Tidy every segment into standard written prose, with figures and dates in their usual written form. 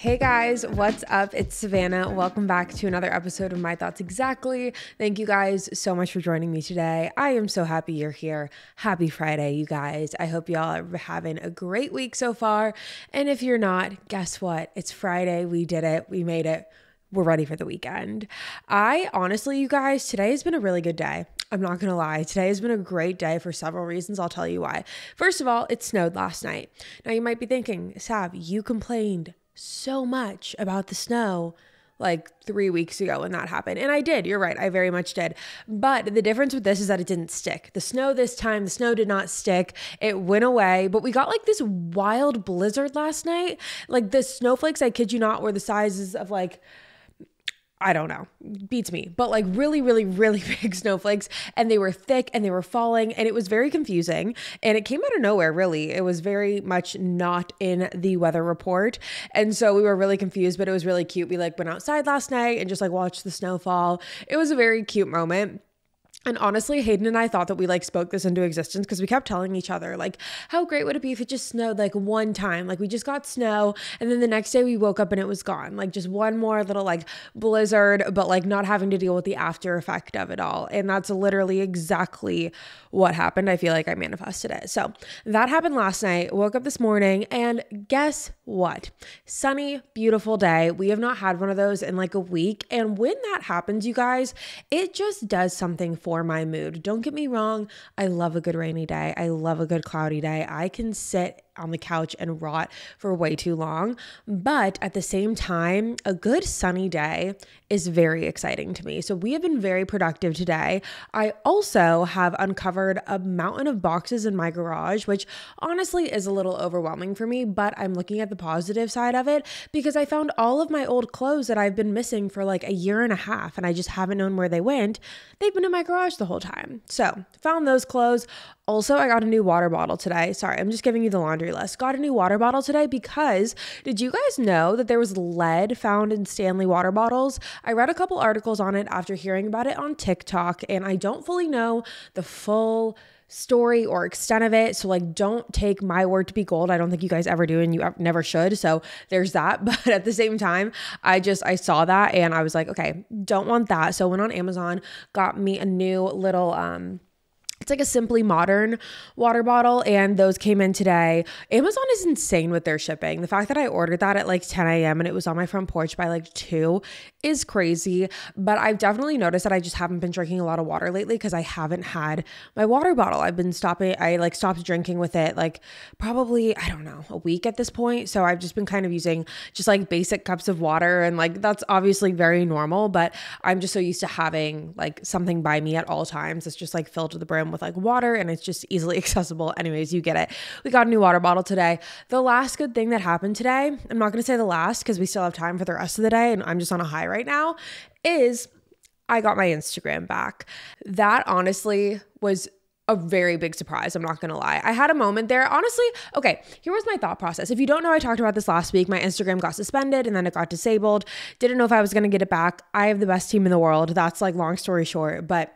Hey guys, what's up? It's Savannah. Welcome back to another episode of My Thoughts Exactly. Thank you guys so much for joining me today. I am so happy you're here. Happy Friday, you guys. I hope y'all are having a great week so far. And if you're not, guess what? It's Friday. We did it. We made it. We're ready for the weekend. Honestly, you guys, today has been a really good day. I'm not going to lie. Today has been a great day for several reasons. I'll tell you why. First of all, it snowed last night. Now you might be thinking, Sav, you complained so much about the snow like 3 weeks ago when that happened. And I did. You're right. I very much did. But the difference with this is that it didn't stick. The snow this time, the snow did not stick. It went away. But we got like this wild blizzard last night. Like the snowflakes, I kid you not, were the sizes of like, I don't know, beats me, but like really, really, really big snowflakes, and they were thick and they were falling, and it was very confusing, and it came out of nowhere, really. It was very much not in the weather report, and so we were really confused, but it was really cute. We like went outside last night and just like watched the snow fall. It was a very cute moment. And honestly, Hayden and I thought that we like spoke this into existence because we kept telling each other like, how great would it be if it just snowed like one time? Like we just got snow and then the next day we woke up and it was gone. Like just one more little like blizzard, but like not having to deal with the after effect of it all. And that's literally exactly what happened. I feel like I manifested it. So that happened last night. Woke up this morning and guess what? Sunny, beautiful day. We have not had one of those in like a week. And when that happens, you guys, it just does something for my mood. Don't get me wrong. I love a good rainy day. I love a good cloudy day. I can sit on the couch and rot for way too long. But at the same time, a good sunny day is very exciting to me. So we have been very productive today. I also have uncovered a mountain of boxes in my garage, which honestly is a little overwhelming for me, but I'm looking at the positive side of it because I found all of my old clothes that I've been missing for like a year and a half and I just haven't known where they went. They've been in my garage the whole time. So found those clothes. Also, I got a new water bottle today. Sorry, I'm just giving you the laundry list. Got a new water bottle today because did you guys know that there was lead found in Stanley water bottles? I read a couple articles on it after hearing about it on TikTok, and I don't fully know the full story or extent of it. So like, don't take my word to be gold. I don't think you guys ever do, and you never should. So there's that. But at the same time, I saw that and I was like, okay, don't want that. So I went on Amazon, got me a new little, it's like a Simply Modern water bottle, and those came in today. Amazon is insane with their shipping. The fact that I ordered that at like 10 a.m. and it was on my front porch by like 2 is crazy. But I've definitely noticed that I just haven't been drinking a lot of water lately because I haven't had my water bottle. I like stopped drinking with it like probably, I don't know, a week at this point. So I've just been kind of using just like basic cups of water, and like that's obviously very normal, but I'm just so used to having like something by me at all times. It's just like filled to the brim with like water, and it's just easily accessible. Anyways, you get it. We got a new water bottle today. The last good thing that happened today, I'm not going to say the last because we still have time for the rest of the day and I'm just on a high right now, is I got my Instagram back. That honestly was a very big surprise. I'm not going to lie. I had a moment there. Honestly, okay, here was my thought process. If you don't know, I talked about this last week. My Instagram got suspended and then it got disabled. Didn't know if I was going to get it back. I have the best team in the world. That's like long story short, but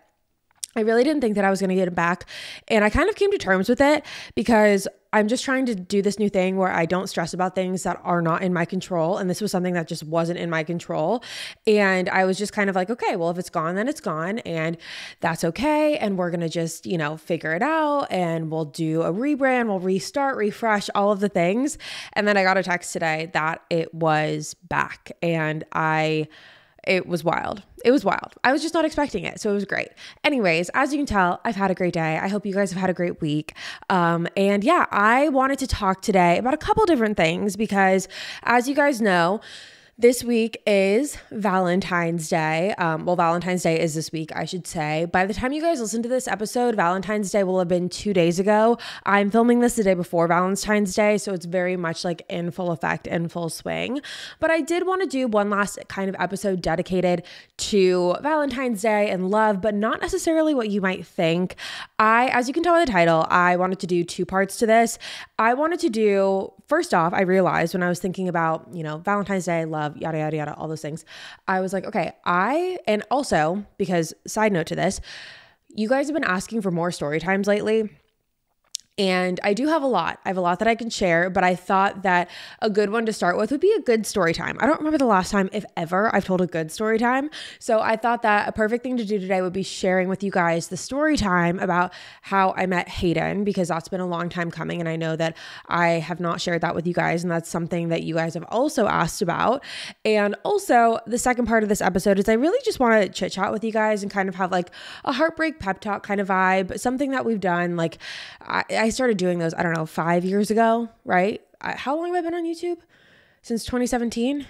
I really didn't think that I was going to get it back. And I kind of came to terms with it because I'm just trying to do this new thing where I don't stress about things that are not in my control. And this was something that just wasn't in my control. And I was just kind of like, okay, well, if it's gone, then it's gone. And that's okay. And we're going to just, figure it out. And we'll do a rebrand, we'll restart, refresh, all of the things. And then I got a text today that it was back. And it was wild. It was wild. I was just not expecting it. So it was great. Anyways, as you can tell, I've had a great day. I hope you guys have had a great week. And yeah, I wanted to talk today about a couple different things because as you guys know, this week is Valentine's Day. Valentine's Day is this week, I should say. By the time you guys listen to this episode, Valentine's Day will have been 2 days ago. I'm filming this the day before Valentine's Day, so it's very much like in full effect, in full swing. But I did want to do one last kind of episode dedicated to Valentine's Day and love, but not necessarily what you might think. As you can tell by the title, I wanted to do 2 parts to this. I wanted to do, first off, I realized when I was thinking about, Valentine's Day, love, yada, yada, yada, all those things. I was like, okay, and also because side note to this, you guys have been asking for more story times lately. And I do have a lot. I have a lot that I can share, but I thought that a good one to start with would be a good story time. I don't remember the last time, if ever, I've told a good story time. So I thought that a perfect thing to do today would be sharing with you guys the story time about how I met Hayden, because that's been a long time coming. And I know that I have not shared that with you guys. And that's something that you guys have also asked about. And also the second part of this episode is I really just want to chit chat with you guys and kind of have like a heartbreak pep talk kind of vibe, something that we've done. Like I started doing those, I don't know, 5 years ago, right? How long have I been on YouTube? Since 2017?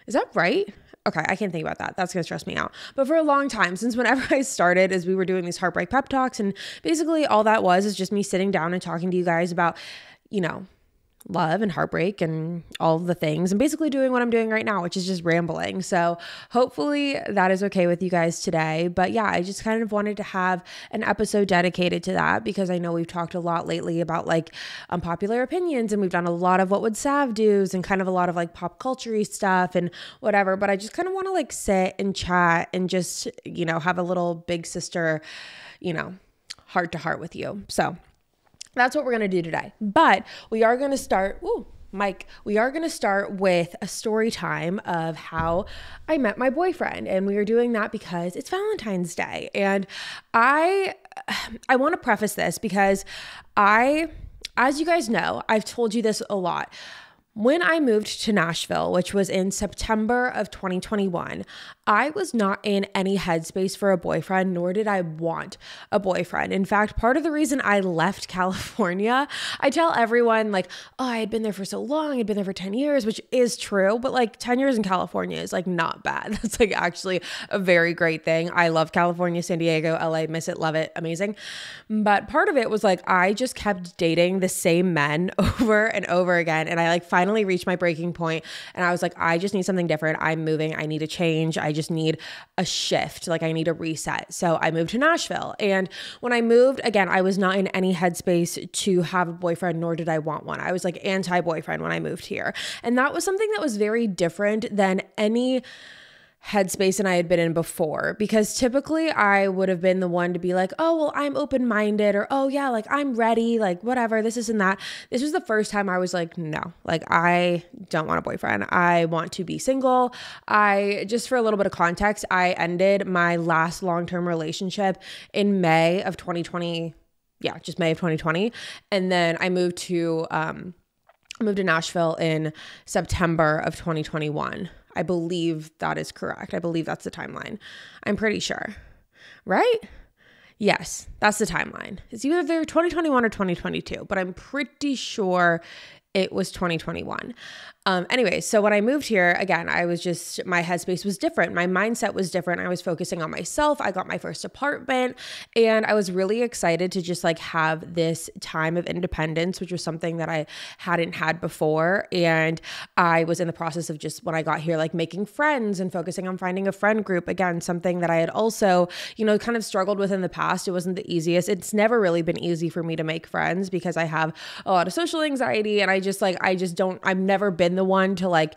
Is that right? Okay, I can't think about that. That's going to stress me out. But for a long time, since whenever I started, as we were doing these heartbreak pep talks, and basically all that was is just me sitting down and talking to you guys about, love and heartbreak and all the things, and basically doing what I'm doing right now, which is just rambling. So hopefully that is okay with you guys today. But yeah, I just kind of wanted to have an episode dedicated to that, because I know we've talked a lot lately about like unpopular opinions, and we've done a lot of what would Sav do's and kind of a lot of like pop culture-y stuff and whatever. But I just kind of want to like sit and chat and just, have a little big sister, heart to heart with you. So that's what we're going to do today. But we are going to start, we are going to start with a story time of how I met my boyfriend. And we are doing that because it's Valentine's Day. And I want to preface this because as you guys know, I've told you this a lot. When I moved to Nashville, which was in September of 2021, I was not in any headspace for a boyfriend, nor did I want a boyfriend. In fact, part of the reason I left California, I tell everyone like, oh, I had been there for so long, I'd been there for 10 years, which is true, but like 10 years in California is like not bad. That's like actually a very great thing. I love California, San Diego, LA, miss it, love it, amazing. But part of it was like, I just kept dating the same men over and over again. And I like finally reached my breaking point, and I was like, I just need something different. I'm moving. I need a change. I just need a shift. Like I need a reset. So I moved to Nashville. And when I moved, again, I was not in any headspace to have a boyfriend, nor did I want one. I was like anti-boyfriend when I moved here. And that was something that was very different than any headspace and I had been in before, because typically I would have been the one to be like, oh, well, I'm open-minded, or, oh yeah, like I'm ready, like whatever, this isn't that. This was the first time I was like, no, like I don't want a boyfriend. I want to be single. Just for a little bit of context, I ended my last long-term relationship in May of 2020. Yeah, just May of 2020. And then I moved to Nashville in September of 2021. I believe that is correct. I believe that's the timeline. I'm pretty sure, right? Yes, that's the timeline. It's either 2021 or 2022, but I'm pretty sure it was 2021. Anyway, so when I moved here, again, my headspace was different. My mindset was different. I was focusing on myself. I got my first apartment, and I was really excited to just like have this time of independence, which was something that I hadn't had before. And I was in the process of just, when I got here, like making friends and focusing on finding a friend group. Again, something that I had also, kind of struggled with in the past. It wasn't the easiest. It's never really been easy for me to make friends because I have a lot of social anxiety, and I've never been the one to like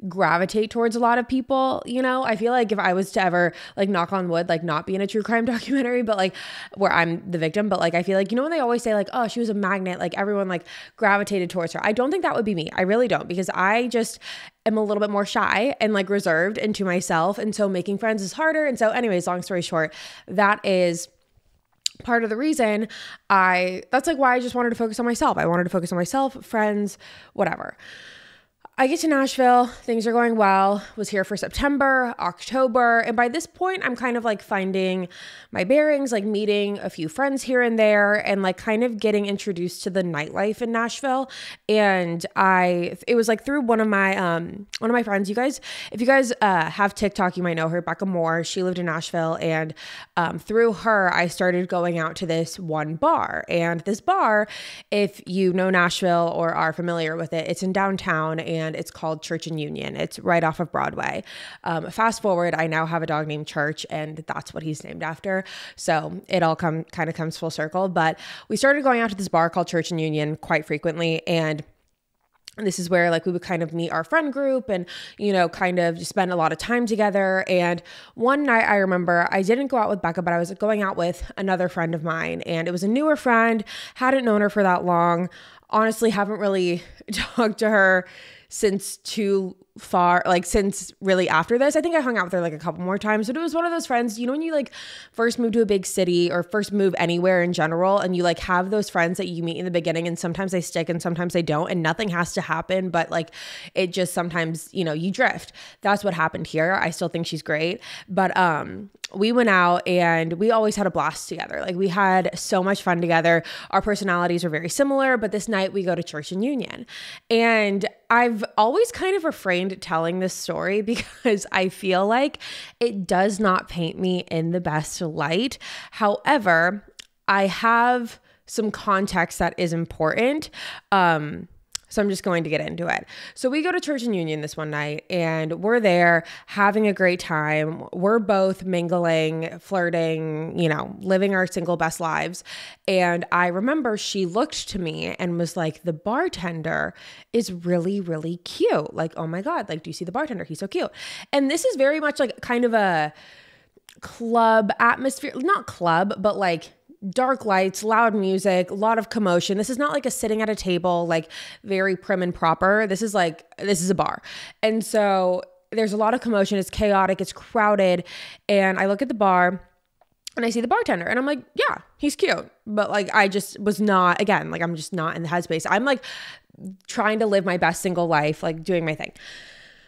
gravitate towards a lot of people. I feel like if I was to ever like, knock on wood, like not be in a true crime documentary, but like where I'm the victim, but like I feel like, when they always say like, oh, she was a magnet, like everyone like gravitated towards her. I don't think that would be me. I really don't, because I just am a little bit more shy and like reserved into myself. And so making friends is harder. And so anyways, long story short, that is part of the reason that's like why I just wanted to focus on myself. I wanted to focus on myself, friends, whatever. I get to Nashville, things are going well, was here for September, October, and by this point, I'm kind of like finding my bearings, like meeting a few friends here and there, and like kind of getting introduced to the nightlife in Nashville. And it was like through one of my friends. If you guys have TikTok, you might know her, Becca Moore. She lived in Nashville, and through her, I started going out to this one bar. And this bar, if you know Nashville or are familiar with it, it's in downtown, and it's called Church and Union. It's right off of Broadway. Fast forward, I now have a dog named Church, and that's what he's named after. So it all kind of comes full circle. But we started going out to this bar called Church and Union quite frequently, and this is where like we would kind of meet our friend group and, you know, kind of just spend a lot of time together. And one night I remember I didn't go out with Becca, but I was going out with another friend of mine, and it was a newer friend, hadn't known her for that long. Honestly, haven't really talked to her since since really after this. I think I hung out with her like a couple more times, but it was one of those friends, you know, when you like first move to a big city or first move anywhere in general, and you like have those friends that you meet in the beginning, and sometimes they stick and sometimes they don't, and nothing has to happen, but like it just sometimes, you know, you drift. That's what happened here. I still think she's great, but we went out and we always had a blast together. Like we had so much fun together. Our personalities are very similar, but this night we go to Church and Union. And I've always kind of refrained telling this story because I feel like it does not paint me in the best light. However, I have some context that is important. So I'm just going to get into it. So we go to Church and Union this one night, and we're there having a great time. We're both mingling, flirting, you know, living our single best lives. And I remember she looked to me and was like, the bartender is really, really cute. Like, oh my God, like, do you see the bartender? He's so cute. And this is very much like kind of a club atmosphere, not club, but like dark lights, loud music, a lot of commotion. This is not like a sitting at a table, like very prim and proper. This is a bar. And so there's a lot of commotion. It's chaotic. It's crowded. And I look at the bar and I see the bartender and I'm like, yeah, he's cute. But like, I just was not, again, like I'm just not in the headspace. I'm like trying to live my best single life, like doing my thing.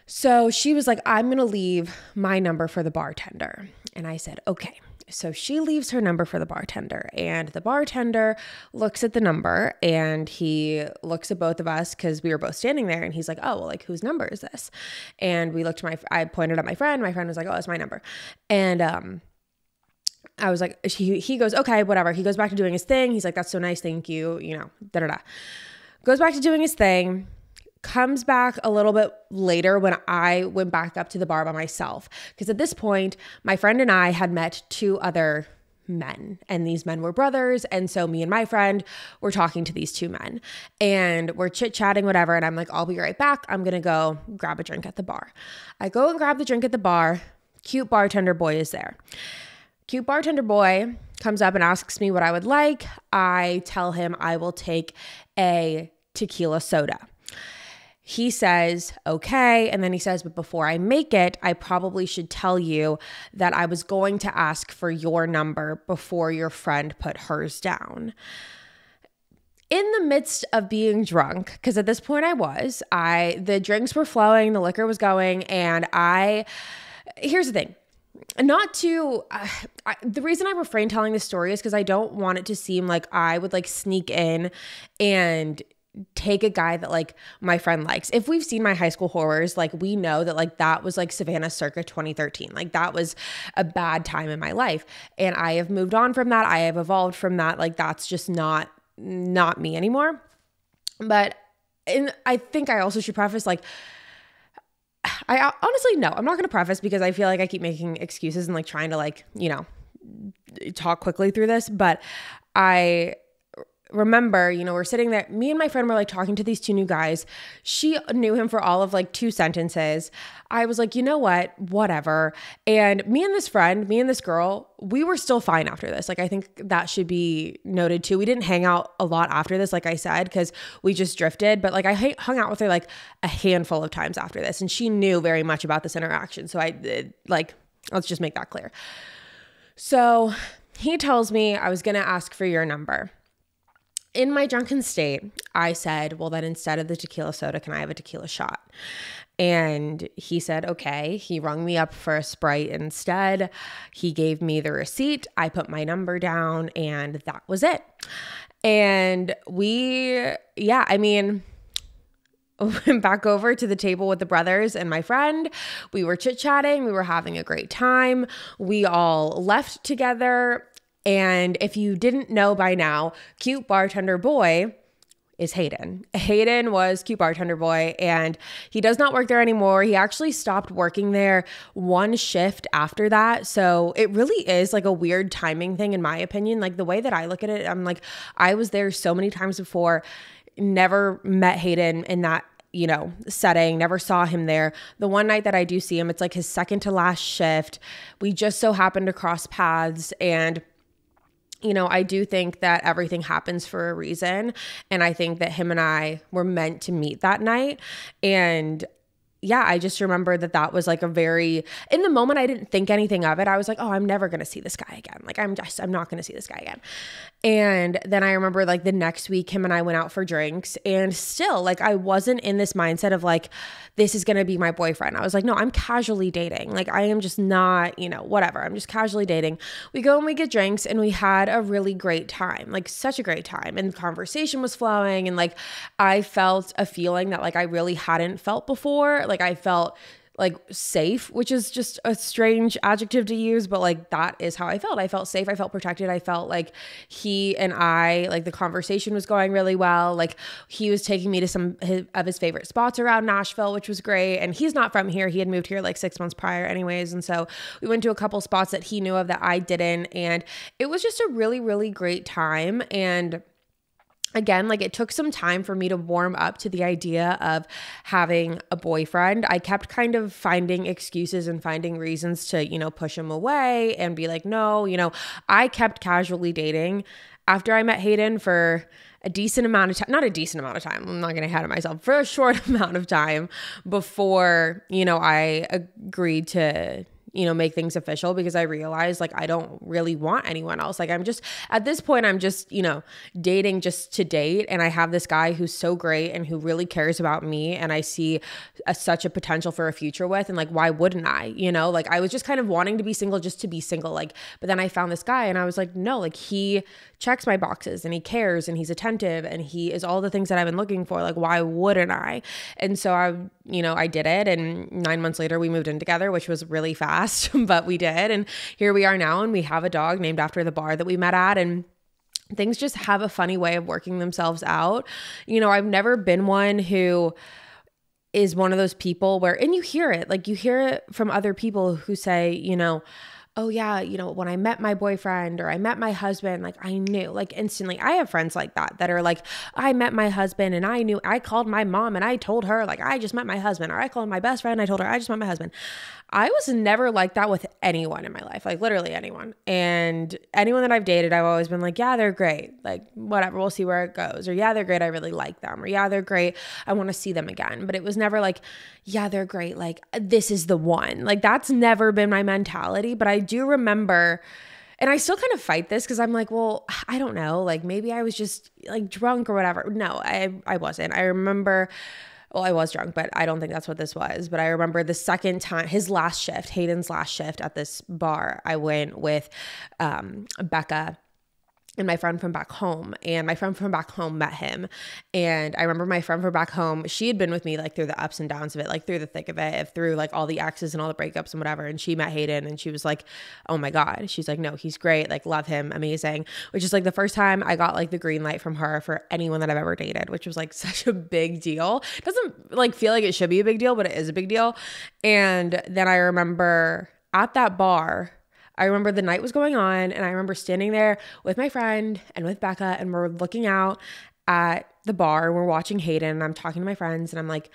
So she was like, I'm going to leave my number for the bartender. And I said, okay. So she leaves her number for the bartender, and the bartender looks at the number and he looks at both of us because we were both standing there, and he's like, oh, well, like whose number is this? And we looked I pointed at my friend was like, oh, it's my number. And, I was like, he goes, okay, whatever. He goes back to doing his thing. He's like, that's so nice. Thank you. You know, goes back to doing his thing. Comes back a little bit later when I went back up to the bar by myself. Because at this point, my friend and I had met two other men, and these men were brothers. And so me and my friend were talking to these two men, and we're chit-chatting, whatever. And I'm like, I'll be right back. I'm going to go grab a drink at the bar. I go and grab the drink at the bar. Cute bartender boy is there. Cute bartender boy comes up and asks me what I would like. I tell him I will take a tequila soda. He says, okay. And then he says, but before I make it, I probably should tell you that I was going to ask for your number before your friend put hers down. In the midst of being drunk, because at this point the drinks were flowing, the liquor was going, and here's the thing. The reason I refrain telling this story is because I don't want it to seem like I would like sneak in and take a guy that like my friend likes. If we've seen my high school horrors, like we know that like that was like Savannah circa 2013. Like that was a bad time in my life. And I have moved on from that. I have evolved from that. Like that's just not me anymore. But I think I also should preface like, I honestly, no, I'm not going to preface because I feel like I keep making excuses and like trying to like, you know, talk quickly through this. But I remember, you know, we're sitting there, me and my friend were like talking to these two new guys. She knew him for all of like 2 sentences. I was like, you know what, whatever. And me and this girl, we were still fine after this. Like, I think that should be noted too. We didn't hang out a lot after this, like I said, because we just drifted. But like I hung out with her like a handful of times after this. And she knew very much about this interaction. So let's just make that clear. So he tells me I was going to ask for your number. In my drunken state, I said, well, then instead of the tequila soda, can I have a tequila shot? And he said, okay. He rung me up for a Sprite instead. He gave me the receipt. I put my number down, and that was it. And we went back over to the table with the brothers and my friend. We were chit-chatting. We were having a great time. We all left together. And if you didn't know by now, cute bartender boy is Hayden. Hayden was cute bartender boy, and he does not work there anymore. He actually stopped working there 1 shift after that. So it really is like a weird timing thing in my opinion. Like the way that I look at it, I'm like, I was there so many times before, never met Hayden in that setting, never saw him there. The one night that I do see him, it's like his second to last shift. We just so happened to cross paths, and I do think that everything happens for a reason. And I think that him and I were meant to meet that night. And yeah, I just remember that was like in the moment, I didn't think anything of it. I was like, oh, I'm never going to see this guy again. Like, I'm not going to see this guy again. And then I remember like the next week, him and I went out for drinks, and still like, I wasn't in this mindset of like, this is going to be my boyfriend. I was like, no, I'm casually dating. Like, I am just not, whatever. I'm just casually dating. We go and we get drinks, and we had a really great time, like such a great time. And the conversation was flowing, and like, I felt a feeling that like I really hadn't felt before. Like, I felt like safe, which is just a strange adjective to use, but like that is how I felt. I felt safe. I felt protected. I felt like he and I, like the conversation was going really well. Like he was taking me to some of his favorite spots around Nashville, which was great. And he's not from here. He had moved here like 6 months prior anyways. And so we went to a couple spots that he knew of that I didn't. And it was just a really, really great time. And again, like it took some time for me to warm up to the idea of having a boyfriend. I kept kind of finding excuses and finding reasons to, push him away and be like, no, I kept casually dating after I met Hayden for a decent amount of time, not a decent amount of time, I'm not going to ahead of myself, for a short amount of time before, I agreed to make things official, because I realized like I don't really want anyone else. Like at this point, I'm just, dating just to date. And I have this guy who's so great and who really cares about me. And I see such a potential for a future with, and like, why wouldn't I, like I was just kind of wanting to be single just to be single. Like, but then I found this guy and I was like, no, like he checks my boxes and he cares and he's attentive and he is all the things that I've been looking for. Like, why wouldn't I? And so I did it. And 9 months later we moved in together, which was really fast, but we did. And here we are now, and we have a dog named after the bar that we met at. And things just have a funny way of working themselves out. I've never been one who is one of those people where, and you hear it from other people who say, oh yeah, when I met my boyfriend or I met my husband, like I knew, like instantly. I have friends like that are like, I met my husband and I knew. I called my mom and I told her like, I just met my husband. Or I called my best friend and I told her I just met my husband. I was never like that with anyone in my life, like literally anyone. And anyone that I've dated, I've always been like, yeah, they're great. Like whatever, we'll see where it goes. Or yeah, they're great. I really like them. Or yeah, they're great. I want to see them again. But it was never like, yeah, they're great. Like this is the one. Like that's never been my mentality. But I do remember, and I still kind of fight this because I'm like, well, I don't know. Like maybe I was just like drunk or whatever. No, I wasn't. I remember, well, I was drunk, but I don't think that's what this was. But I remember the second time, Hayden's last shift at this bar, I went with Becca and my friend from back home, and my friend from back home met him. And I remember my friend from back home, she had been with me like through the ups and downs of it, like through the thick of it, through like all the exes and all the breakups and whatever. And she met Hayden and she was like, oh my God. She's like, no, he's great. Like love him. Amazing. Which is like the first time I got like the green light from her for anyone that I've ever dated, which was like such a big deal. It doesn't like feel like it should be a big deal, but it is a big deal. And then I remember at that bar, I remember the night was going on, and I remember standing there with my friend and with Becca, and we're looking out at the bar and we're watching Hayden, and I'm talking to my friends and I'm like,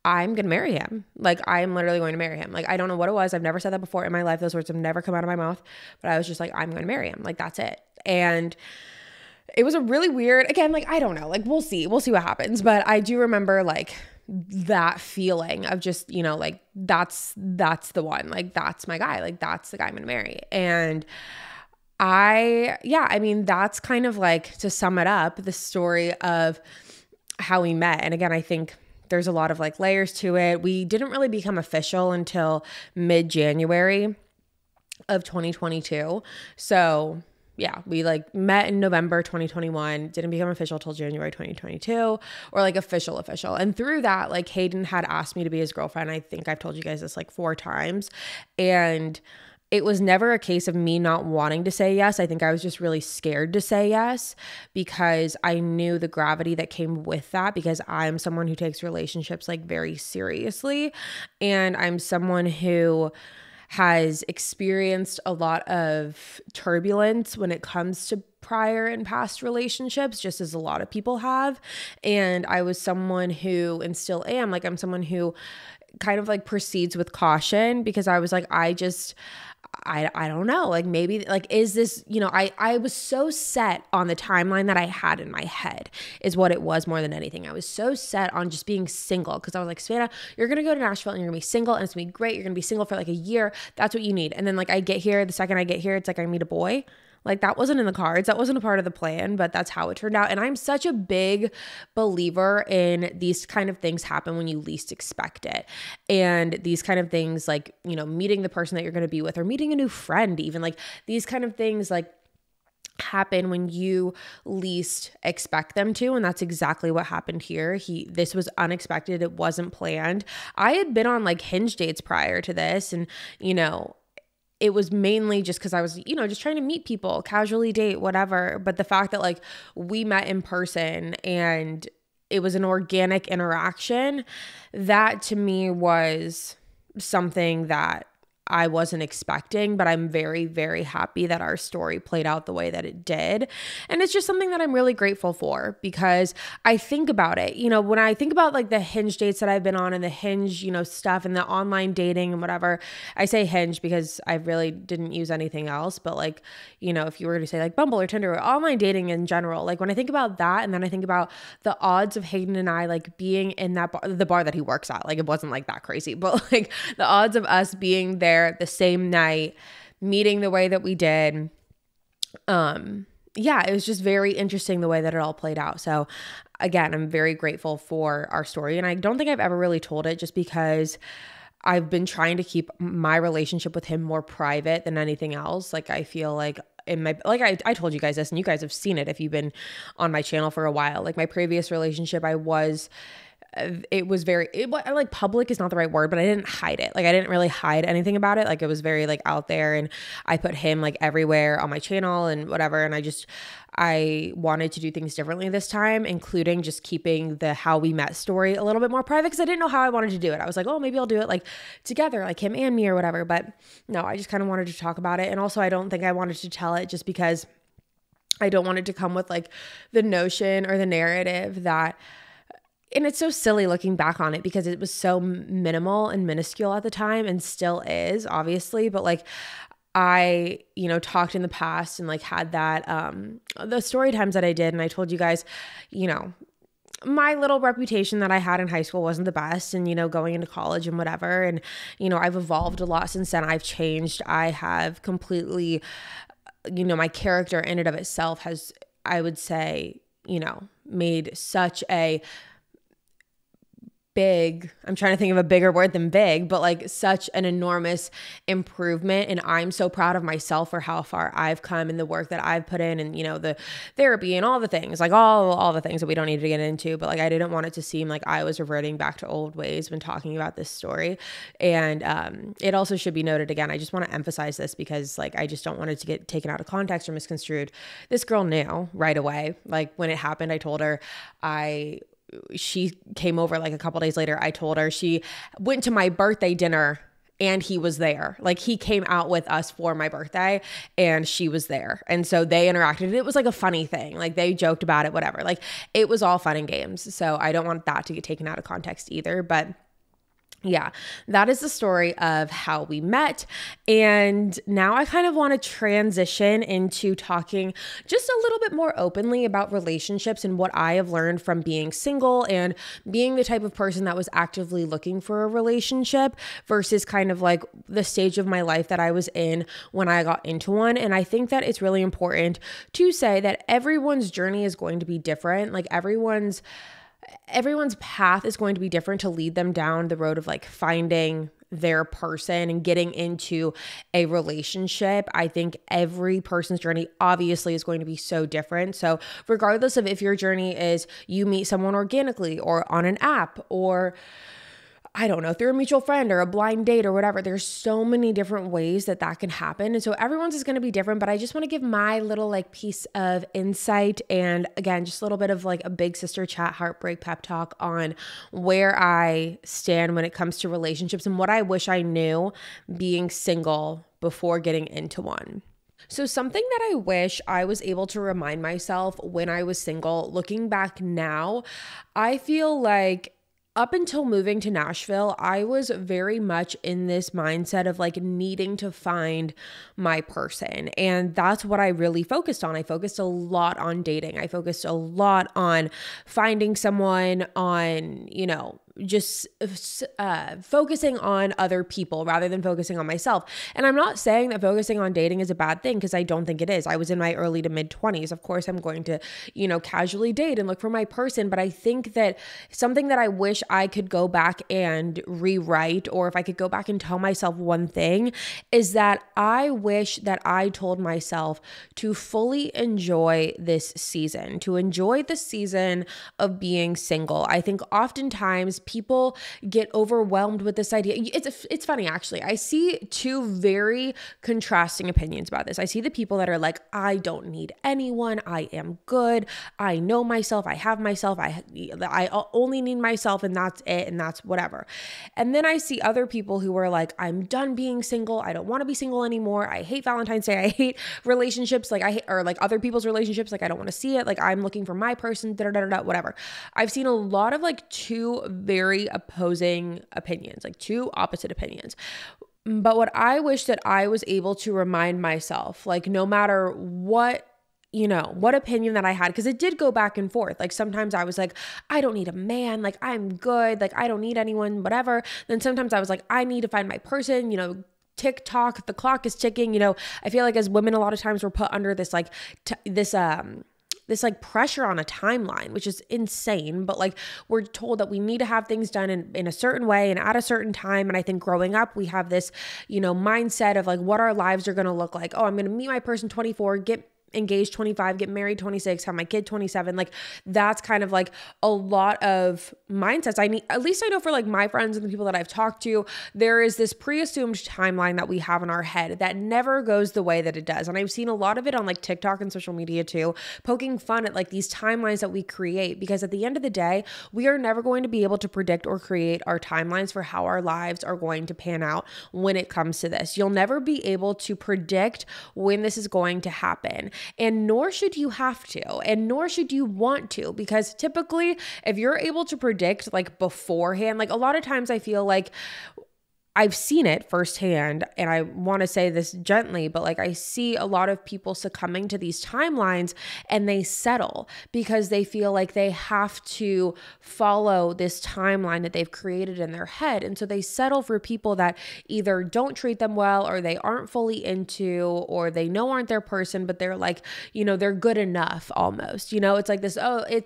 I'm going to marry him. Like I'm literally going to marry him. Like I don't know what it was. I've never said that before in my life. Those words have never come out of my mouth, but I was just like, I'm going to marry him. Like that's it. And it was a really weird, again, like, I don't know, like we'll see what happens. But I do remember like that feeling of just, like that's the one, like that's my guy, like that's the guy I'm gonna marry. And I mean, that's kind of like, to sum it up, the story of how we met. And again, I think there's a lot of like layers to it. We didn't really become official until mid-January of 2022. So yeah, we like met in November 2021, didn't become official till January 2022, or like official. And through that, like Hayden had asked me to be his girlfriend. I think I've told you guys this like 4 times. And it was never a case of me not wanting to say yes. I think I was just really scared to say yes because I knew the gravity that came with that, because I'm someone who takes relationships like very seriously. And I'm someone who has experienced a lot of turbulence when it comes to prior and past relationships, just as a lot of people have. And I was someone who, and still am, like I'm someone who kind of like proceeds with caution, because I was like, I don't know, like maybe like, is this, I was so set on the timeline that I had in my head is what it was more than anything. I was so set on just being single, because I was like, Savannah, you're going to go to Nashville and you're gonna be single and it's gonna be great. You're going to be single for like a year. That's what you need. And then like I get here, the second I get here, it's like I meet a boy. Like that wasn't in the cards. That wasn't a part of the plan, but that's how it turned out. And I'm such a big believer in these kind of things happen when you least expect it. And these kind of things like, meeting the person that you're going to be with, or meeting a new friend, even like these kind of things like happen when you least expect them to. And that's exactly what happened here. This was unexpected. It wasn't planned. I had been on like Hinge dates prior to this, and, it was mainly just because I was, just trying to meet people, casually date, whatever. But the fact that like we met in person and it was an organic interaction, that to me was something that I wasn't expecting, but I'm very, very happy that our story played out the way that it did. And it's just something that I'm really grateful for, because I think about it, when I think about like the Hinge dates that I've been on and the Hinge, stuff and the online dating and whatever. I say Hinge because I really didn't use anything else, but like, if you were to say like Bumble or Tinder or online dating in general, like when I think about that, and then I think about the odds of Hayden and I like being in that bar, the bar that he works at, like it wasn't like that crazy, but like the odds of us being there the same night, meeting the way that we did. It was just very interesting the way that it all played out. So again, I'm very grateful for our story. And I don't think I've ever really told it, just because I've been trying to keep my relationship with him more private than anything else. Like I feel like I told you guys this, and you guys have seen it if you've been on my channel for a while. Like my previous relationship, like public is not the right word, but I didn't hide it. Like I didn't really hide anything about it. Like it was very like out there, and I put him like everywhere on my channel and whatever. And I wanted to do things differently this time, including just keeping the how we met story a little bit more private, because I didn't know how I wanted to do it. I was like, oh, maybe I'll do it like together, like him and me or whatever. But no, I just kind of wanted to talk about it. And also I don't think I wanted to tell it just because I don't want it to come with like the notion or the narrative that, and it's so silly looking back on it because it was so minimal and minuscule at the time, and still is, obviously. But like I, talked in the past and like had that, the story times that I did. And I told you guys, my little reputation that I had in high school wasn't the best, and, going into college and whatever. And, I've evolved a lot since then. I've changed. I have completely, my character in and of itself has, I would say, made such a big, I'm trying to think of a bigger word than big, but like such an enormous improvement. And I'm so proud of myself for how far I've come and the work that I've put in, and, the therapy and all the things, like all the things that we don't need to get into. But like, I didn't want it to seem like I was reverting back to old ways when talking about this story. And it also should be noted again, I just want to emphasize this because like, I just don't want it to get taken out of context or misconstrued. This girl knew right away. Like when it happened, I told her, she came over like a couple days later. I told her, she went to my birthday dinner and he was there. Like he came out with us for my birthday and she was there. And so they interacted. It was like a funny thing. Like they joked about it, whatever. Like it was all fun and games. So I don't want that to get taken out of context either. But yeah, that is the story of how we met. And now I kind of want to transition into talking just a little bit more openly about relationships and what I have learned from being single and being the type of person that was actively looking for a relationship versus kind of like the stage of my life that I was in when I got into one. And I think that it's really important to say that everyone's journey is going to be different. Like everyone's path is going to be different to lead them down the road of like finding their person and getting into a relationship. I think every person's journey obviously is going to be so different. So regardless of if your journey is you meet someone organically or on an app or I don't know, through a mutual friend or a blind date or whatever. There's so many different ways that can happen. And so everyone's is going to be different, but I just want to give my little like piece of insight. And again, just a little bit of like a big sister chat, heartbreak pep talk on where I stand when it comes to relationships and what I wish I knew being single before getting into one. So, something that I wish I was able to remind myself when I was single, looking back now, I feel like up until moving to Nashville, I was very much in this mindset of like needing to find my person. And that's what I really focused on. I focused a lot on dating. I focused a lot on finding someone, on, just focusing on other people rather than focusing on myself. And I'm not saying that focusing on dating is a bad thing, because I don't think it is. I was in my early to mid 20s. Of course, I'm going to, casually date and look for my person. But I think that something that I wish I could go back and rewrite, or if I could go back and tell myself one thing, is that I wish that I told myself to fully enjoy this season, to enjoy the season of being single. I think oftentimes people get overwhelmed with this idea. It's funny, actually. I see two very contrasting opinions about this. I see the people that are like, I don't need anyone. I am good. I know myself. I have myself. I only need myself, and that's it, and that's whatever. And then I see other people who are like, I'm done being single. I don't want to be single anymore. I hate Valentine's Day. I hate relationships. Or other people's relationships. Like, I don't want to see it. Like, I'm looking for my person, whatever. I've seen a lot of like two very opposing opinions, like two opposite opinions. But what I wish that I was able to remind myself, like, no matter what opinion that I had, because it did go back and forth. Like, sometimes I was like, I don't need a man. Like, I'm good. Like, I don't need anyone, whatever. Then sometimes I was like, I need to find my person, TikTok, the clock is ticking. I feel like as women, a lot of times we're put under this like, this like pressure on a timeline, which is insane. But like, we're told that we need to have things done in a certain way and at a certain time. And I think growing up, we have this, mindset of like what our lives are going to look like. Oh, I'm going to meet my person 24, get engaged 25, get married 26, have my kid 27. Like, that's kind of like a lot of mindsets. At least I know for like my friends and the people that I've talked to, there is this pre-assumed timeline that we have in our head that never goes the way that it does. And I've seen a lot of it on like TikTok and social media too, poking fun at like these timelines that we create, because at the end of the day, we are never going to be able to predict or create our timelines for how our lives are going to pan out when it comes to this. You'll never be able to predict when this is going to happen. And nor should you have to, and nor should you want to, because typically if you're able to predict like beforehand, like a lot of times I feel like I've seen it firsthand, and I want to say this gently, but like I see a lot of people succumbing to these timelines, and they settle because they feel like they have to follow this timeline that they've created in their head. And so they settle for people that either don't treat them well, or they aren't fully into, or they know aren't their person, but they're like, they're good enough almost. It's like this,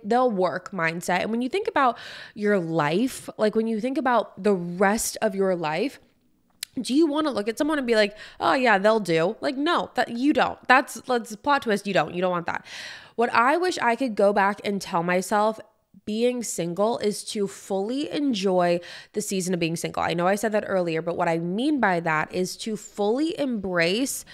they'll work mindset. And when you think about your life, like when you think about the rest of your life, do you want to look at someone and be like, oh yeah, they'll do? Like, no, that you don't. Let's plot twist. You don't want that. What I wish I could go back and tell myself being single is to fully enjoy the season of being single. I know I said that earlier, but what I mean by that is to fully embrace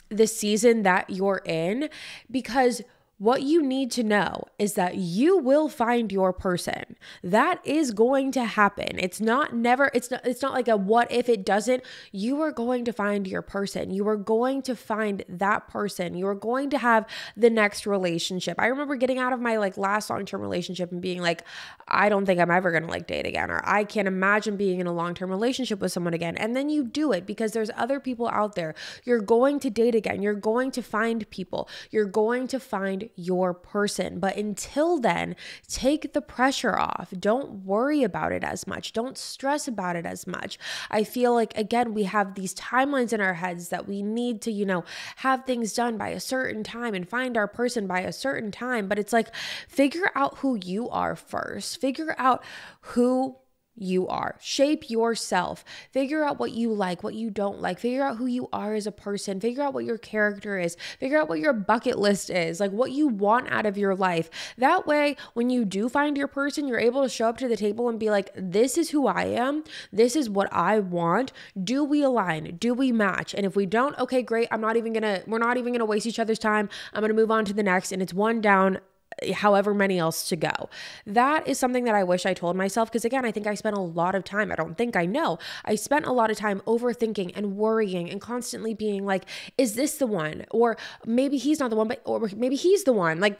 the season that you're in, because what you need to know is that you will find your person. That is going to happen. It's not like a what if it doesn't. You are going to find your person. You are going to find that person. You are going to have the next relationship. I remember getting out of my like last long-term relationship and being like, I don't think I'm ever going to like date again, or I can't imagine being in a long-term relationship with someone again. And then you do it because there's other people out there. You're going to date again. You're going to find people. You're going to find your person. But until then, take the pressure off. Don't worry about it as much. Don't stress about it as much. I feel like, again, we have these timelines in our heads that we need to, have things done by a certain time and find our person by a certain time. But it's like, figure out who you are first. Figure out who you are. Shape yourself. Figure out what you like, what you don't like. Figure out who you are as a person. Figure out what your character is. Figure out what your bucket list is, like what you want out of your life. That way, when you do find your person, you're able to show up to the table and be like, this is who I am. This is what I want. Do we align? Do we match? And if we don't, okay, great. We're not even going to waste each other's time. I'm going to move on to the next. And it's one down, however many else to go. That is something that I wish I told myself, because again, I think I spent a lot of time, I spent a lot of time overthinking and worrying and constantly being like, is this the one? Or maybe he's not the one, or maybe he's the one. Like,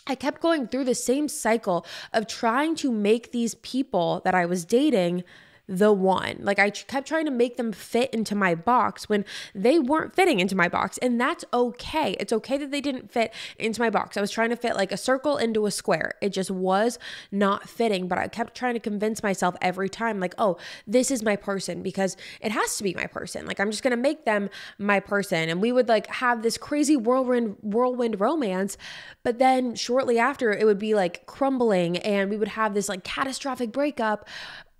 I kept going through the same cycle of trying to make these people that I was dating the one. Like, I kept trying to make them fit into my box when they weren't fitting into my box. And that's okay. It's okay that they didn't fit into my box. I was trying to fit like a circle into a square. It just was not fitting. But I kept trying to convince myself every time, like, oh, this is my person, because it has to be my person. Like, I'm just going to make them my person. And we would like have this crazy whirlwind romance. But then shortly after, it would be like crumbling, and we would have this like catastrophic breakup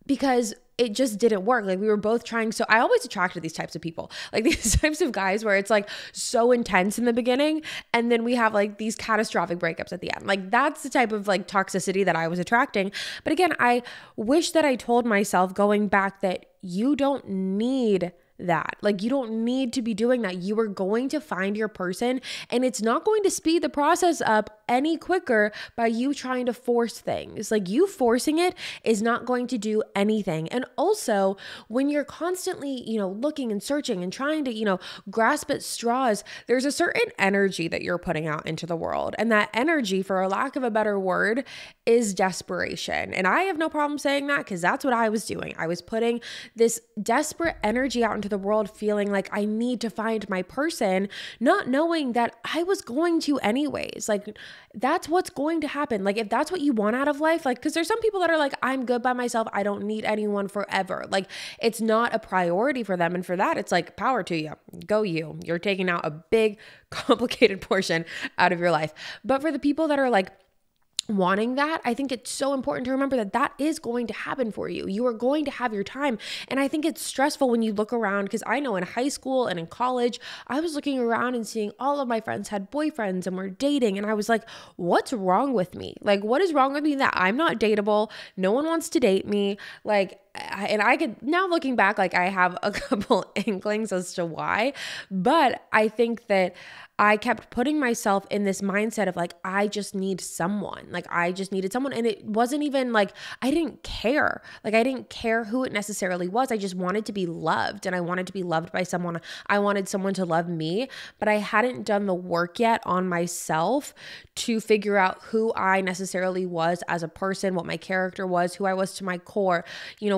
because it just didn't work. Like, we were both trying. So I always attracted these types of people, like these types of guys where it's like so intense in the beginning, and then we have like these catastrophic breakups at the end. Like, that's the type of like toxicity that I was attracting. But again, I wish that I told myself going back that you don't need that. Like, you don't need to be doing that. You are going to find your person, and it's not going to speed the process up any quicker by you trying to force things. Like, you forcing it is not going to do anything. And also, when you're constantly, looking and searching and trying to, grasp at straws, there's a certain energy that you're putting out into the world. And that energy, for a lack of a better word, is desperation. And I have no problem saying that, because that's what I was doing. I was putting this desperate energy out into the world, feeling like I need to find my person, not knowing that I was going to anyways. Like, that's what's going to happen. Like, if that's what you want out of life, like, because there's some people that are like, I'm good by myself, I don't need anyone forever. Like, it's not a priority for them. And for that, it's like, power to you. Go you. You're taking out a big, complicated portion out of your life. But for the people that are like, wanting that, I think it's so important to remember that that is going to happen for you. You are going to have your time. And I think it's stressful when you look around, because I know in high school and in college, I was looking around and seeing all of my friends had boyfriends and were dating. And I was like, what's wrong with me? Like, what is wrong with me that I'm not dateable? No one wants to date me. Like, and I could, now looking back, like, I have a couple inklings as to why, but I think that I kept putting myself in this mindset of like, I just need someone. Like, I just needed someone. And it wasn't even like, I didn't care. Like, I didn't care who it necessarily was. I just wanted to be loved, and I wanted to be loved by someone. I wanted someone to love me, but I hadn't done the work yet on myself to figure out who I necessarily was as a person, what my character was, who I was to my core,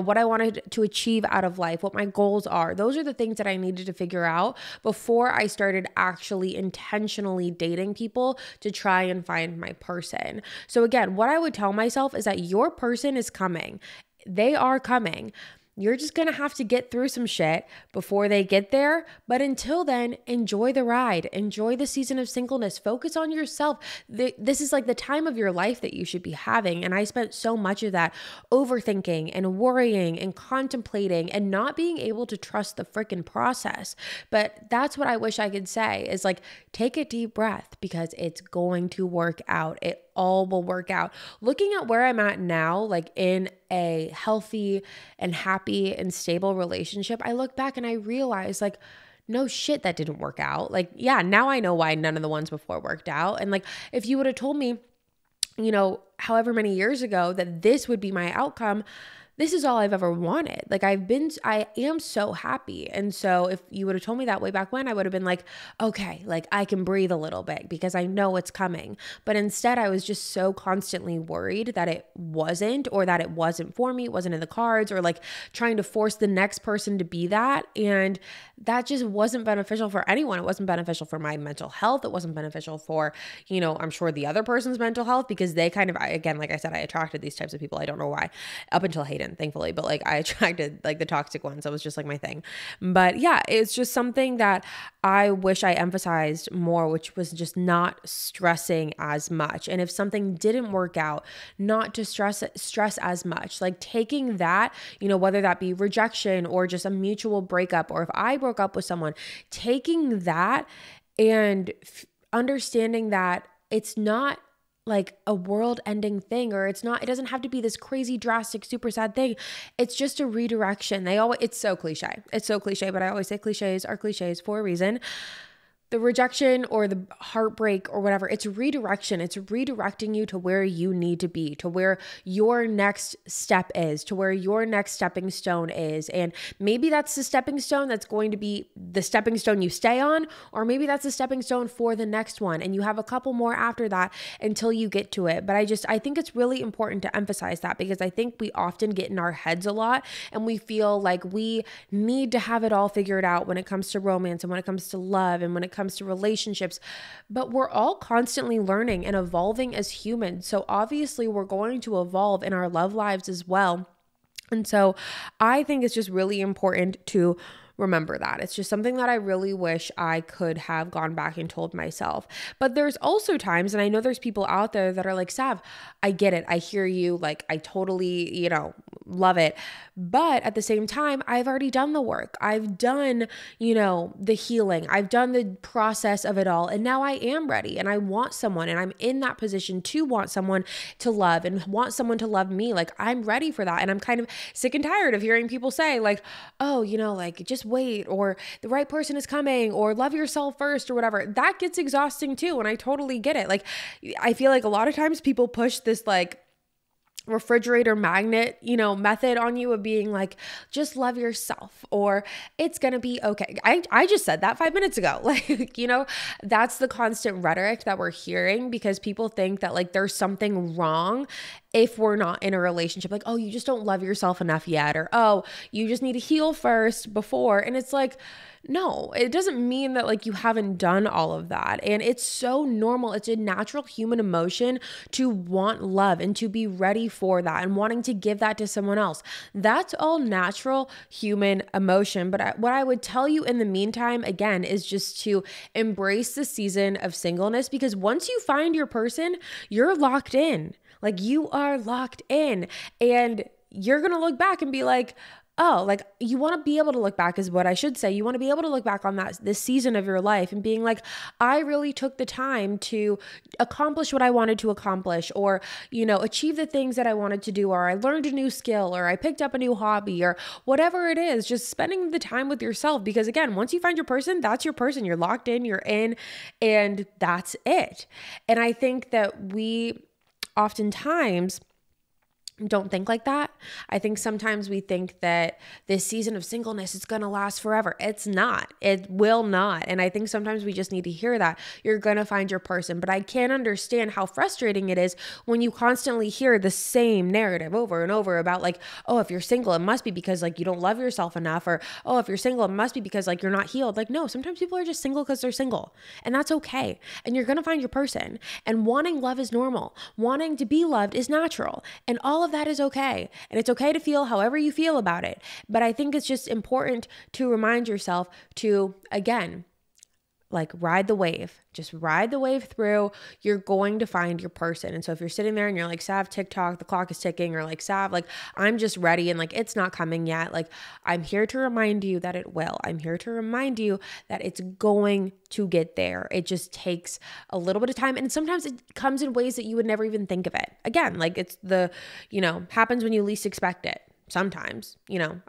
what I wanted to achieve out of life, what my goals are. Those are the things that I needed to figure out before I started actually intentionally dating people to try and find my person. So again, what I would tell myself is that your person is coming. They are coming. You're just going to have to get through some shit before they get there. But until then, enjoy the ride. Enjoy the season of singleness. Focus on yourself. This is like the time of your life that you should be having. And I spent so much of that overthinking and worrying and contemplating and not being able to trust the freaking process. But that's what I wish I could say is like, take a deep breath, because it's going to work out. It all will work out. Looking at where I'm at now, like in a healthy and happy and stable relationship, I look back and I realize like, no shit, that didn't work out. Like, yeah, now I know why none of the ones before worked out. And like, if you would have told me, however many years ago that this would be my outcome, this is all I've ever wanted. Like, I am so happy. And so if you would have told me that way back when, I would have been like, okay, like I can breathe a little bit because I know it's coming. But instead, I was just so constantly worried that it wasn't, or that it wasn't for me, it wasn't in the cards, or like trying to force the next person to be that. And that just wasn't beneficial for anyone. It wasn't beneficial for my mental health. It wasn't beneficial for, I'm sure the other person's mental health, because they kind of, again, like I said, I attracted these types of people. I don't know why, up until Hayden, thankfully, but like I attracted like the toxic ones. That was just like my thing. But yeah, it's just something that I wish I emphasized more, which was just not stressing as much. And if something didn't work out, not to stress as much, like taking that, whether that be rejection or just a mutual breakup, or if I broke up with someone, taking that and understanding that it's not like a world-ending thing, or it doesn't have to be this crazy, drastic, super sad thing. It's just a redirection. It's so cliche. It's so cliche, but I always say cliches are cliches for a reason. the rejection or the heartbreak or whatever, it's redirection. It's redirecting you to where you need to be, to where your next step is, to where your next stepping stone is. And maybe that's the stepping stone that's going to be the stepping stone you stay on, or maybe that's the stepping stone for the next one. And you have a couple more after that until you get to it. But I think it's really important to emphasize that, because I think we often get in our heads a lot and we feel like we need to have it all figured out when it comes to romance and when it comes to love and when it comes to relationships, but we're all constantly learning and evolving as humans. So obviously we're going to evolve in our love lives as well. And so I think it's just really important to remember that. It's just something that I really wish I could have gone back and told myself. But there's also times, and I know there's people out there that are like, Sav, I get it. I hear you. Like, I totally, love it. But at the same time, I've already done the work. I've done, the healing. I've done the process of it all. And now I am ready and I want someone, and I'm in that position to want someone to love and want someone to love me. Like, I'm ready for that. And I'm kind of sick and tired of hearing people say like, oh, just wait, or the right person is coming, or love yourself first, or whatever. That gets exhausting too. And I totally get it. Like, I feel like a lot of times people push this like refrigerator magnet, method on you of being like, just love yourself, or it's going to be okay. I just said that 5 minutes ago. Like, that's the constant rhetoric that we're hearing, because people think that like there's something wrong if we're not in a relationship. Like, oh, you just don't love yourself enough yet, or, oh, you just need to heal first before. And it's like, no, it doesn't mean that like you haven't done all of that. And it's so normal. It's a natural human emotion to want love and to be ready for that and wanting to give that to someone else. That's all natural human emotion. But what I would tell you in the meantime, again, is just to embrace the season of singleness, because once you find your person, you're locked in. Like, you are locked in, and you're going to look back and be like, oh, like, you want to be able to look back, is what I should say. You want to be able to look back on this season of your life and being like, I really took the time to accomplish what I wanted to accomplish, or, achieve the things that I wanted to do, or I learned a new skill, or I picked up a new hobby, or whatever it is, just spending the time with yourself. Because again, once you find your person, that's your person. You're locked in, you're in, and that's it. And I think that we oftentimes don't think like that. I think sometimes we think that this season of singleness is going to last forever. It's not. It will not. And I think sometimes we just need to hear that you're going to find your person. But I can't understand how frustrating it is when you constantly hear the same narrative over and over about like, oh, if you're single, it must be because like you don't love yourself enough, or, oh, if you're single, it must be because like you're not healed. Like, no, sometimes people are just single because they're single, and that's okay. And you're going to find your person, and wanting love is normal. Wanting to be loved is natural, and all of that is okay. And it's okay to feel however you feel about it. But I think it's just important to remind yourself to, again, like, ride the wave. Just ride the wave through. You're going to find your person. And so if you're sitting there and you're like, Sav, TikTok, the clock is ticking, or like, Sav, like, I'm just ready and like, it's not coming yet. Like, I'm here to remind you that it will. I'm here to remind you that it's going to get there. It just takes a little bit of time. And sometimes it comes in ways that you would never even think of it. Again, like, it's happens when you least expect it. Sometimes,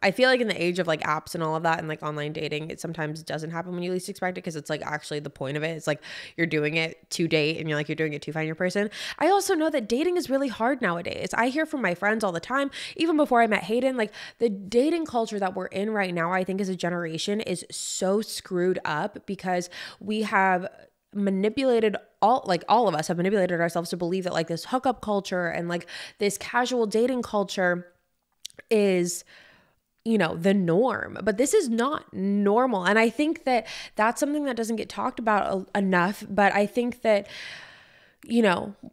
I feel like in the age of like apps and all of that and like online dating, it sometimes doesn't happen when you least expect it, because it's like actually the point of it. It's like you're doing it to date, and you're doing it to find your person. I also know that dating is really hard nowadays. I hear from my friends all the time, even before I met Hayden, like the dating culture that we're in right now, I think as a generation is so screwed up, because we have manipulated all of us have manipulated ourselves to believe that like this hookup culture and like this casual dating culture is the norm. But this is not normal. And I think that that's something that doesn't get talked about enough. But I think that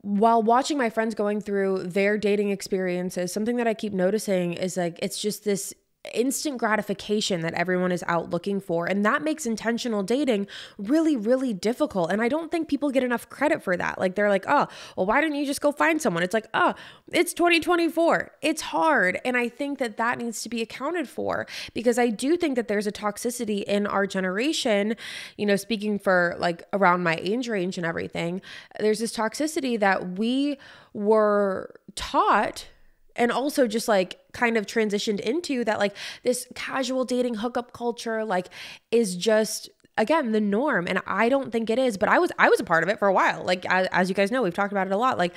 while watching my friends going through their dating experiences, something that I keep noticing is like, it's just this instant gratification that everyone is out looking for. And that makes intentional dating really, really difficult. And I don't think people get enough credit for that. Like, they're like, oh, well, why didn't you just go find someone? It's like, oh, it's 2024. It's hard. And I think that that needs to be accounted for, because I do think that there's a toxicity in our generation, speaking for like around my age range and everything, there's this toxicity that we were taught, and also just like kind of transitioned into, that like this casual dating hookup culture like is just again, the norm. And I don't think it is, but I was a part of it for a while. Like, as you guys know, we've talked about it a lot. Like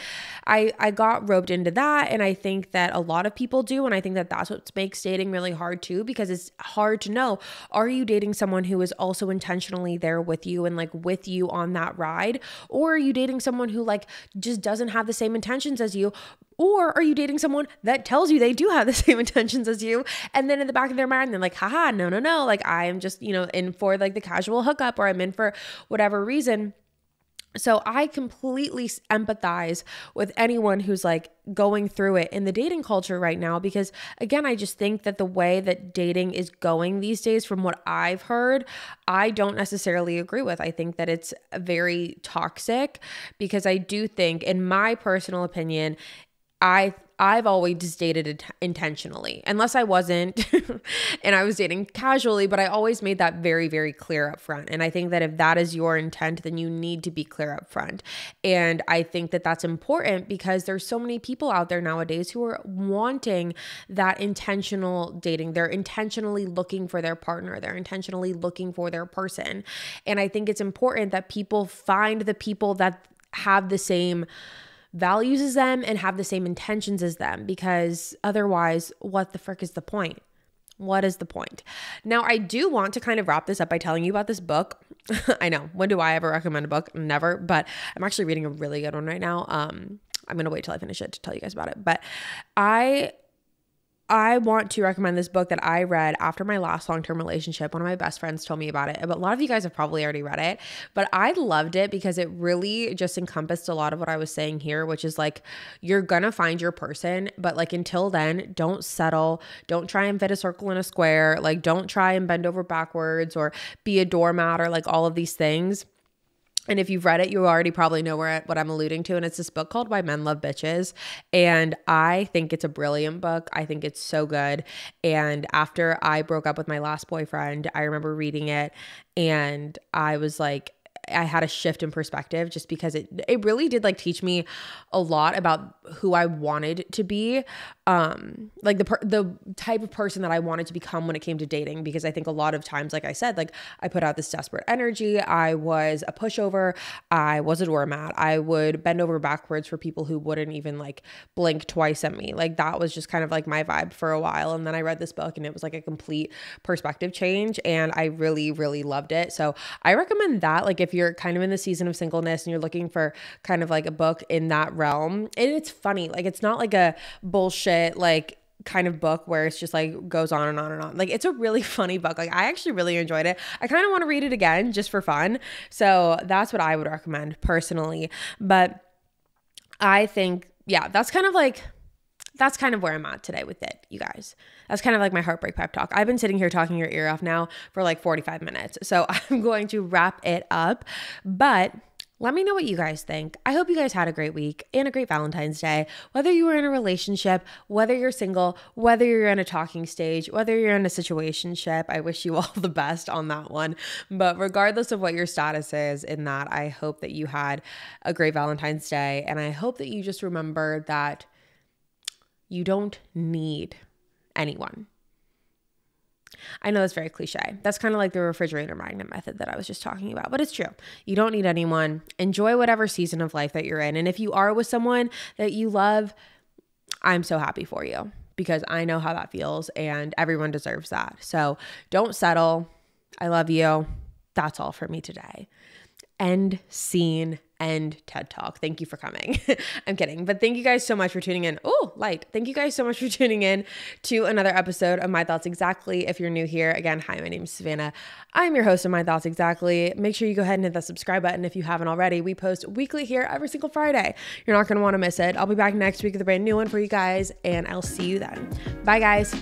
I got roped into that. And I think that a lot of people do. And I think that that's what makes dating really hard too, because it's hard to know, are you dating someone who is also intentionally there with you and like with you on that ride? Or are you dating someone who like just doesn't have the same intentions as you? Or are you dating someone that tells you they do have the same intentions as you? And then in the back of their mind, they're like, haha, no. Like I am just, in for like the casual hookup, or I'm in for whatever reason. So I completely empathize with anyone who's like going through it in the dating culture right now, because again, I just think that the way that dating is going these days, from what I've heard, I don't necessarily agree with. I think that it's very toxic, because I do think, in my personal opinion, I've always dated intentionally, unless I wasn't and I was dating casually, but I always made that very, very clear up front. And I think that if that is your intent, then you need to be clear up front. And I think that that's important, because there's so many people out there nowadays who are wanting that intentional dating. They're intentionally looking for their partner. They're intentionally looking for their person. And I think it's important that people find the people that have the same values as them and have the same intentions as them, because otherwise, what the frick is the point? What is the point? Now, I do want to kind of wrap this up by telling you about this book. I know, when do I ever recommend a book? Never, but I'm actually reading a really good one right now. I'm going to wait till I finish it to tell you guys about it. But I want to recommend this book that I read after my last long-term relationship. One of my best friends told me about it, but a lot of you guys have probably already read it, but I loved it because it really just encompassed a lot of what I was saying here, which is like, you're gonna find your person, but like until then, don't settle. Don't try and fit a circle in a square. Like, don't try and bend over backwards or be a doormat or like all of these things. And if you've read it, you already probably know what I'm alluding to. And it's this book called Why Men Love Bitches. And I think it's a brilliant book. I think it's so good. And after I broke up with my last boyfriend, I remember reading it, and I was like, I had a shift in perspective, just because it really did like teach me a lot about who I wanted to be, like the type of person that I wanted to become when it came to dating. Because I think a lot of times, like I said, like I put out this desperate energy. I was a pushover. I was a doormat. I would bend over backwards for people who wouldn't even like blink twice at me. Like that was just kind of like my vibe for a while. And then I read this book, and it was like a complete perspective change, and I really, really loved it. So I recommend that. Like if you're kind of in the season of singleness and you're looking for kind of like a book in that realm, and it's funny, like it's not like a bullshit like kind of book where it's just like goes on and on and on. Like it's a really funny book. Like I actually really enjoyed it. I kind of want to read it again just for fun. So that's what I would recommend personally. But I think, yeah, that's kind of where I'm at today with it, you guys. That's kind of like my heartbreak pep talk. I've been sitting here talking your ear off now for like 45 minutes. So I'm going to wrap it up, but let me know what you guys think. I hope you guys had a great week and a great Valentine's Day. Whether you were in a relationship, whether you're single, whether you're in a talking stage, whether you're in a situationship, I wish you all the best on that one. But regardless of what your status is in that, I hope that you had a great Valentine's Day. And I hope that you just remember that you don't need anyone. I know that's very cliche. That's kind of like the refrigerator magnet method that I was just talking about, but it's true. You don't need anyone. Enjoy whatever season of life that you're in. And if you are with someone that you love, I'm so happy for you, because I know how that feels, and everyone deserves that. So don't settle. I love you. That's all for me today. End scene. End TED Talk. Thank you for coming. I'm kidding. But thank you guys so much for tuning in. Oh, light. Thank you guys so much for tuning in to another episode of My Thoughts Exactly. If you're new here, again, hi, my name is Savannah. I'm your host of My Thoughts Exactly. Make sure you go ahead and hit that subscribe button if you haven't already. We post weekly here every single Friday. You're not going to want to miss it. I'll be back next week with a brand new one for you guys, and I'll see you then. Bye, guys.